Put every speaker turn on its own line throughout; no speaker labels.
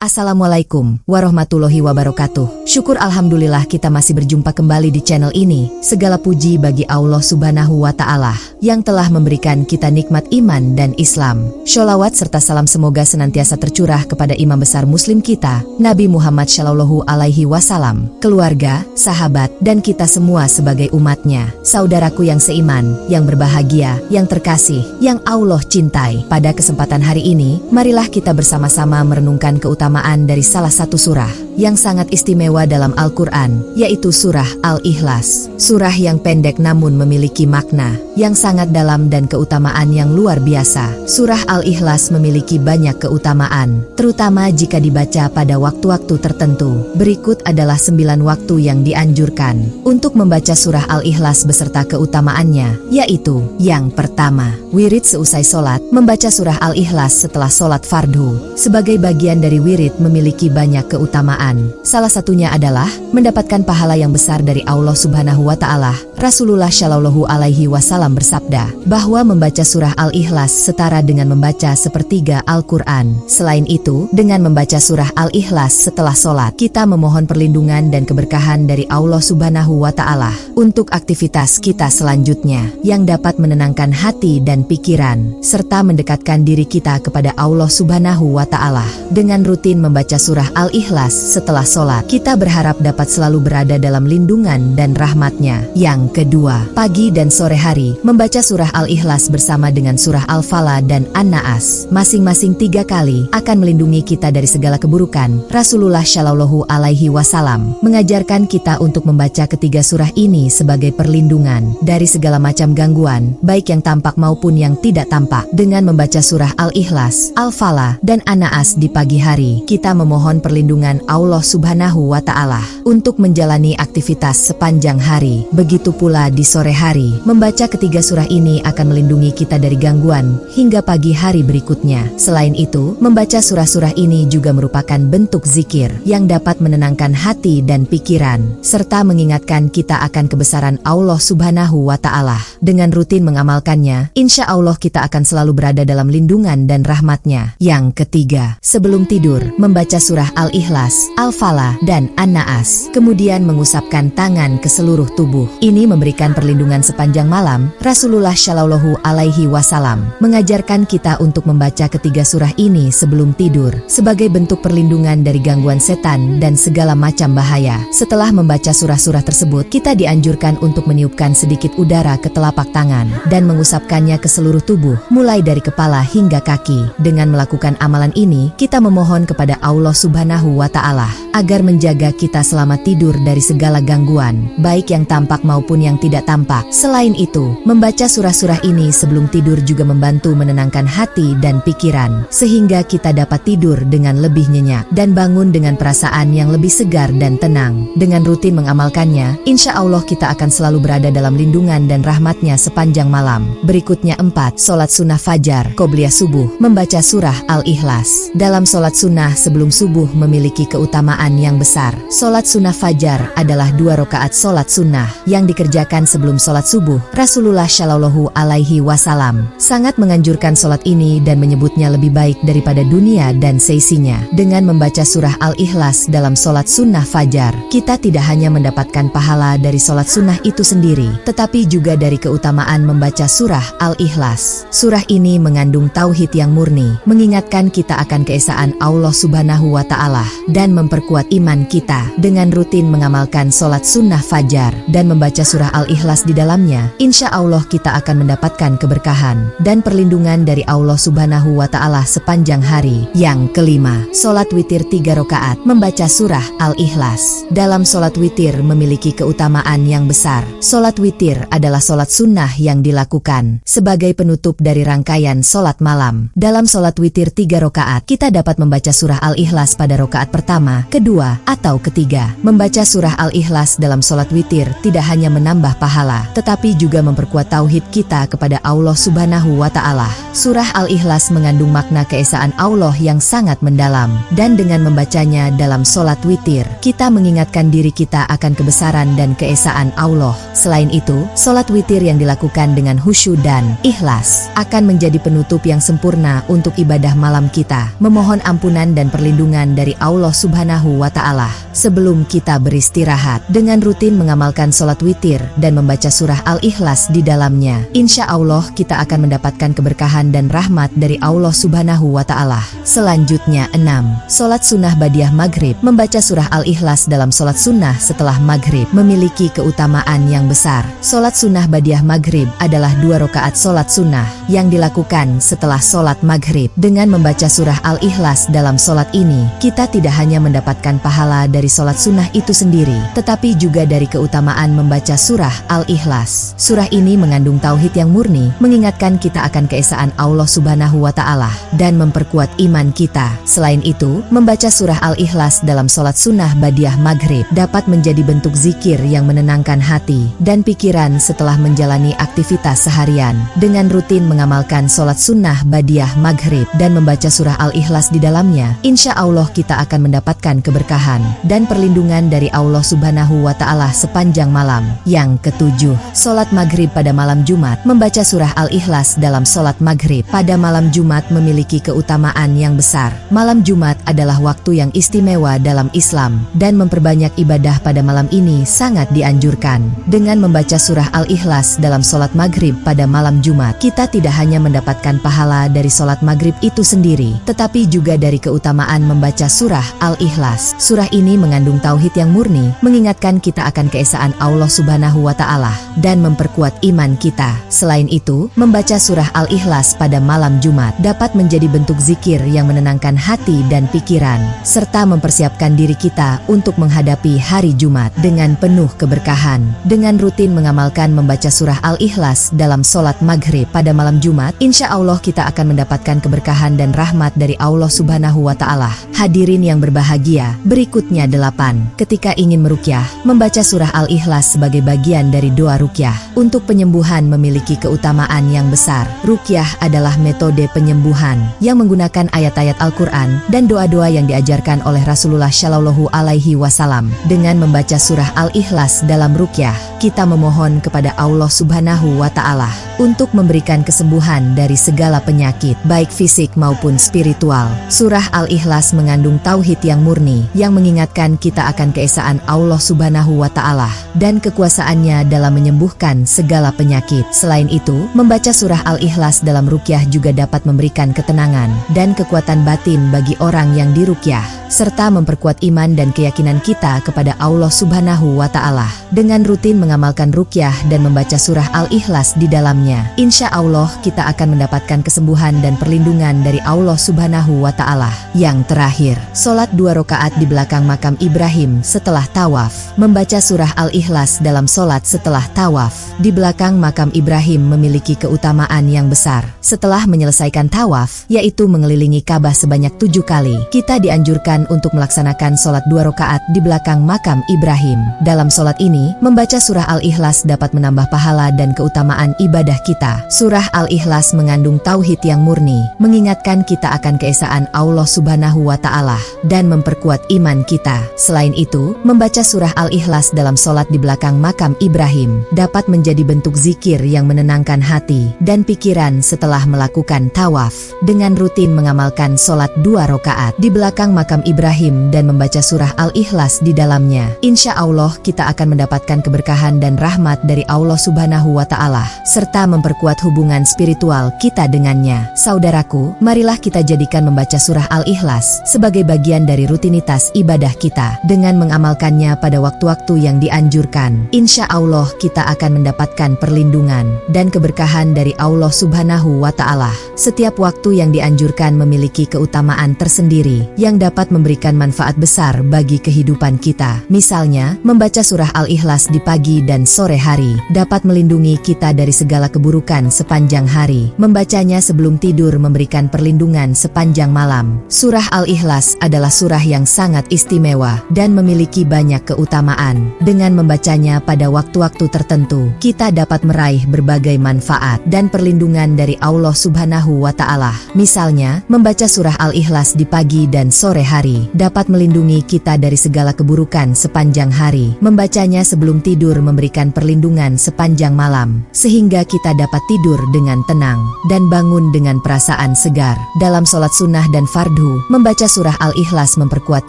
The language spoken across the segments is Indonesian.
Assalamualaikum warahmatullahi wabarakatuh. Syukur alhamdulillah kita masih berjumpa kembali di channel ini. Segala puji bagi Allah Subhanahu wa Ta'ala yang telah memberikan kita nikmat iman dan Islam. Sholawat serta salam semoga senantiasa tercurah kepada imam besar muslim kita, Nabi Muhammad Shallallahu Alaihi Wasallam, keluarga, sahabat, dan kita semua sebagai umatnya. Saudaraku yang seiman, yang berbahagia, yang terkasih, yang Allah cintai. Pada kesempatan hari ini, marilah kita bersama-sama merenungkan keutamaan dari salah satu surah yang sangat istimewa dalam Al-Quran, yaitu surah Al-Ikhlas. Surah yang pendek namun memiliki makna yang sangat dalam dan keutamaan yang luar biasa. Surah Al-Ikhlas memiliki banyak keutamaan, terutama jika dibaca pada waktu-waktu tertentu. Berikut adalah 9 waktu yang dianjurkan untuk membaca surah Al-Ikhlas beserta keutamaannya, yaitu yang pertama, wirid seusai sholat. Membaca surah Al-Ikhlas setelah sholat fardu sebagai bagian dari wirid memiliki banyak keutamaan. Salah satunya adalah mendapatkan pahala yang besar dari Allah Subhanahu wa Ta'ala. Rasulullah Shallallahu Alaihi Wasallam bersabda bahwa membaca surah Al-Ikhlas setara dengan membaca sepertiga Al-Quran. Selain itu, dengan membaca surah Al-Ikhlas setelah sholat, kita memohon perlindungan dan keberkahan dari Allah Subhanahu wa Ta'ala untuk aktivitas kita selanjutnya yang dapat menenangkan hati dan pikiran serta mendekatkan diri kita kepada Allah Subhanahu wa Ta'ala. Dengan rutin membaca surah Al-Ikhlas setelah sholat, kita berharap dapat selalu berada dalam lindungan dan rahmatnya. Yang kedua, pagi dan sore hari, membaca surah Al-Ikhlas bersama dengan surah Al-Falaq dan An-Naas, masing-masing 3 kali, akan melindungi kita dari segala keburukan. Rasulullah Shallallahu Alaihi Wasallam mengajarkan kita untuk membaca ketiga surah ini sebagai perlindungan dari segala macam gangguan, baik yang tampak maupun yang tidak tampak. Dengan membaca surah Al-Ikhlas, Al-Falaq, dan An-Naas di pagi hari, kita memohon perlindungan Allah Subhanahu wa Ta'ala untuk menjalani aktivitas sepanjang hari. Begitu pula di sore hari, membaca ketiga surah ini akan melindungi kita dari gangguan hingga pagi hari berikutnya. Selain itu, membaca surah-surah ini juga merupakan bentuk zikir yang dapat menenangkan hati dan pikiran serta mengingatkan kita akan kebesaran Allah Subhanahu wa Ta'ala. Dengan rutin mengamalkannya, insya Allah kita akan selalu berada dalam lindungan dan rahmatnya. Yang ketiga, sebelum tidur, membaca surah Al-Ikhlas, Al-Falaq, dan An-Naas, kemudian mengusapkan tangan ke seluruh tubuh. Ini memberikan perlindungan sepanjang malam. Rasulullah Shallallahu Alaihi Wasallam mengajarkan kita untuk membaca ketiga surah ini sebelum tidur sebagai bentuk perlindungan dari gangguan setan dan segala macam bahaya. Setelah membaca surah-surah tersebut, kita dianjurkan untuk meniupkan sedikit udara ke telapak tangan dan mengusapkannya ke seluruh tubuh, mulai dari kepala hingga kaki. Dengan melakukan amalan ini, kita memohon kepada Allah Subhanahu wa Ta'ala agar menjaga kita selama tidur dari segala gangguan, baik yang tampak maupun yang tidak tampak. Selain itu, membaca surah-surah ini sebelum tidur juga membantu menenangkan hati dan pikiran, sehingga kita dapat tidur dengan lebih nyenyak dan bangun dengan perasaan yang lebih segar dan tenang. Dengan rutin mengamalkannya, insya Allah kita akan selalu berada dalam lindungan dan rahmatnya sepanjang malam. Berikutnya 4. Sholat sunnah fajar qobliyah subuh. Membaca surah Al-Ikhlas dalam sholat sunnah sebelum subuh memiliki keutamaan yang besar. Sholat sunnah fajar adalah 2 rakaat sholat sunnah yang dikerjakan sebelum sholat subuh. Rasulullah Shallallahu Alaihi Wasallam sangat menganjurkan sholat ini dan menyebutnya lebih baik daripada dunia dan seisinya. Dengan membaca surah Al-Ikhlas dalam sholat sunnah fajar, kita tidak hanya mendapatkan pahala dari sholat sunnah itu sendiri, tetapi juga dari keutamaan membaca surah Al-Ikhlas. Surah ini mengandung tauhid yang murni, mengingatkan kita akan keesaan Allah Subhanahu wa Ta'ala dan memperkuat iman kita. Dengan rutin mengamalkan sholat sunnah fajar dan membaca surah Al-Ikhlas di dalamnya, insya Allah kita akan mendapatkan keberkahan dan perlindungan dari Allah Subhanahu wa Ta'ala sepanjang hari. Yang kelima, sholat witir 3 rakaat. Membaca surah Al-Ikhlas dalam sholat witir memiliki keutamaan yang besar. Sholat witir adalah sholat sunnah yang dilakukan sebagai penutup dari rangkaian sholat malam. Dalam sholat witir 3 rakaat, kita dapat membaca surah Al-Ikhlas pada rakaat pertama, kedua, atau ketiga. Membaca surah Al-Ikhlas dalam sholat witir tidak hanya menambah pahala, tetapi juga memperkuat tauhid kita kepada Allah Subhanahu wa Ta'ala. Surah Al-Ikhlas mengandung makna keesaan Allah yang sangat mendalam, dan dengan membacanya dalam sholat witir, kita mengingatkan diri kita akan kebesaran dan keesaan Allah. Selain itu, sholat witir yang dilakukan dengan khusyuk dan ikhlas akan menjadi penutup yang sempurna untuk ibadah malam kita, memohon ampunan dan perlindungan dari Allah Subhanahu wa Ta'ala. Sebelum kita beristirahat, dengan rutin mengamalkan sholat witir dan membaca surah Al-Ikhlas di dalamnya, insya Allah kita akan mendapatkan keberkahan dan rahmat dari Allah Subhanahu wa Ta'ala. Selanjutnya 6. Sholat sunnah badiah maghrib. Membaca surah Al-Ikhlas dalam sholat sunnah setelah maghrib memiliki keutamaan yang besar. Sholat sunnah badiah maghrib adalah 2 rakaat sholat sunnah yang dilakukan setelah sholat maghrib. Dengan membaca surah Al-Ikhlas dalam sholat ini, kita tidak hanya mendapatkan pahala dari sholat sunnah itu sendiri, tetapi juga dari keutamaan membaca surah Al-Ikhlas. Surah ini mengandung tauhid yang murni, mengingatkan kita akan keesaan Allah Subhanahu wa Ta'ala, dan memperkuat iman kita. Selain itu, membaca surah Al-Ikhlas dalam sholat sunnah badiah maghrib dapat menjadi bentuk zikir yang menenangkan hati dan pikiran setelah menjalani aktivitas seharian. Dengan rutin mengamalkan sholat sunnah badiah maghrib dan membaca surah Al-Ikhlas di dalamnya, insya Allah kita akan mendapatkan keberkahan dan perlindungan dari Allah Subhanahu wa Ta'ala sepanjang malam. Yang ketujuh, sholat maghrib pada malam Jumat. Membaca surah Al-Ikhlas dalam sholat maghrib pada malam Jumat memiliki keutamaan yang besar. Malam Jumat adalah waktu yang istimewa dalam Islam, dan memperbanyak ibadah pada malam ini sangat dianjurkan. Dengan membaca surah Al-Ikhlas dalam sholat maghrib pada malam Jumat, kita tidak hanya mendapatkan pahala dari sholat maghrib itu sendiri, tetapi juga dari keutamaan membaca surah Al-Ikhlas. Surah ini mengandung tauhid yang murni, mengingatkan kita akan keesaan Allah Subhanahu wa Ta'ala, dan memperkuat iman kita. Selain itu, membaca surah Al-Ikhlas pada malam Jumat dapat menjadi bentuk zikir yang menenangkan hati dan pikiran, serta mempersiapkan diri kita untuk menghadapi hari Jumat dengan penuh keberkahan. Dengan rutin mengamalkan membaca surah Al-Ikhlas dalam sholat maghrib pada malam Jumat, insya Allah kita akan mendapatkan keberkahan dan rahmat dari Allah Subhanahu wa Ta'ala. Hadirin yang berbahagia, berikutnya 8. Ketika ingin meruqyah, membaca surah Al-Ikhlas sebagai bagian dari doa ruqyah untuk penyembuhan memiliki keutamaan yang besar. Ruqyah adalah metode penyembuhan yang menggunakan ayat-ayat Al-Quran dan doa-doa yang diajarkan oleh Rasulullah Shallallahu Alaihi Wasallam. Dengan membaca surah Al-Ikhlas dalam ruqyah, kita memohon kepada Allah Subhanahu wa Ta'ala untuk memberikan kesembuhan dari segala penyakit, baik fisik maupun spiritual. Surah Al-Ikhlas mengandung tauhid yang murni yang mengingatkan kita akan keesaan Allah Subhanahu wa Ta'ala dan kekuasaannya dalam menyembuhkan segala penyakit. Selain itu, membaca surah Al-Ikhlas dalam ruqyah juga dapat memberikan ketenangan dan kekuatan batin bagi orang yang diruqyah, serta memperkuat iman dan keyakinan kita kepada Allah Subhanahu wa Ta'ala. Dengan rutin mengamalkan ruqyah dan membaca surah Al-Ikhlas di dalamnya, insya Allah kita akan mendapatkan kesembuhan dan perlindungan dari Allah Subhanahu wa Ta'ala. Yang terakhir, sholat 2 rakaat di belakang makam Ibrahim setelah tawaf. Membaca surah Al-Ikhlas dalam sholat setelah tawaf di belakang makam Ibrahim memiliki keutamaan yang besar. Setelah menyelesaikan tawaf, yaitu mengelilingi Ka'bah sebanyak 7 kali, kita dianjurkan untuk melaksanakan sholat 2 rakaat di belakang makam Ibrahim. Dalam sholat ini, membaca surah Al-Ikhlas dapat menambah pahala dan keutamaan ibadah kita. Surah Al-Ikhlas mengandung tauhid yang murni, mengingatkan kita akan keesaan Allah Subhanahu wa Ta'ala dan memperkuat iman kita. Selain itu, membaca surah Al-Ikhlas dalam sholat di belakang makam Ibrahim dapat menjadi bentuk zikir yang menenangkan hati dan pikiran setelah melakukan tawaf. Dengan rutin mengamalkan sholat 2 rakaat di belakang makam Ibrahim dan membaca surah Al-Ikhlas di dalamnya, insya Allah kita akan mendapatkan keberkahan dan rahmat dari Allah Subhanahu wa Ta'ala, serta memperkuat hubungan spiritual kita dengannya. Saudaraku, marilah kita jadikan membaca surah Al-Ikhlas sebagai bagian dari rutinitas ibadah kita. Dengan mengamalkannya pada waktu-waktu yang dianjurkan, insya Allah kita akan mendapatkan perlindungan dan keberkahan dari Allah Subhanahu wa Ta'ala. Setiap waktu yang dianjurkan memiliki keutamaan tersendiri yang dapat dapat memberikan manfaat besar bagi kehidupan kita. Misalnya, membaca surah Al-Ikhlas di pagi dan sore hari dapat melindungi kita dari segala keburukan sepanjang hari. Membacanya sebelum tidur memberikan perlindungan sepanjang malam. Surah Al-Ikhlas adalah surah yang sangat istimewa dan memiliki banyak keutamaan. Dengan membacanya pada waktu-waktu tertentu, kita dapat meraih berbagai manfaat dan perlindungan dari Allah Subhanahu wa Ta'ala. Misalnya, membaca surah Al-Ikhlas di pagi dan sore hari dapat melindungi kita dari segala keburukan sepanjang hari. Membacanya sebelum tidur memberikan perlindungan sepanjang malam, sehingga kita dapat tidur dengan tenang dan bangun dengan perasaan segar. Dalam sholat sunnah dan fardu, membaca surah Al-Ikhlas memperkuat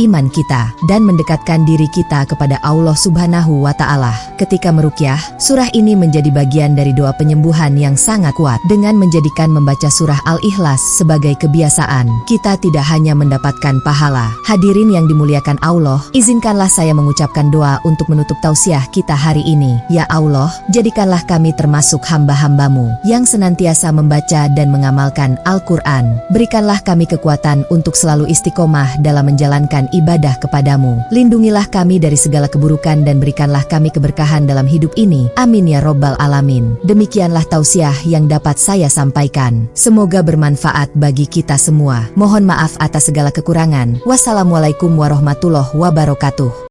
iman kita dan mendekatkan diri kita kepada Allah Subhanahu wa Ta'ala. Ketika meruqyah, surah ini menjadi bagian dari doa penyembuhan yang sangat kuat. Dengan menjadikan membaca surah Al-Ikhlas sebagai kebiasaan, kita tidak hanya mendapatkan pahala. Hadirin yang dimuliakan Allah, izinkanlah saya mengucapkan doa untuk menutup tausiah kita hari ini. Ya Allah, jadikanlah kami termasuk hamba-hambamu yang senantiasa membaca dan mengamalkan Al-Quran. Berikanlah kami kekuatan untuk selalu istiqomah dalam menjalankan ibadah kepadamu. Lindungilah kami dari segala keburukan dan berikanlah kami keberkahan dalam hidup ini. Amin ya Robbal Alamin. Demikianlah tausiah yang dapat saya sampaikan. Semoga bermanfaat bagi kita semua. Mohon maaf atas segala kekurangan. Wassalamualaikum warahmatullahi wabarakatuh.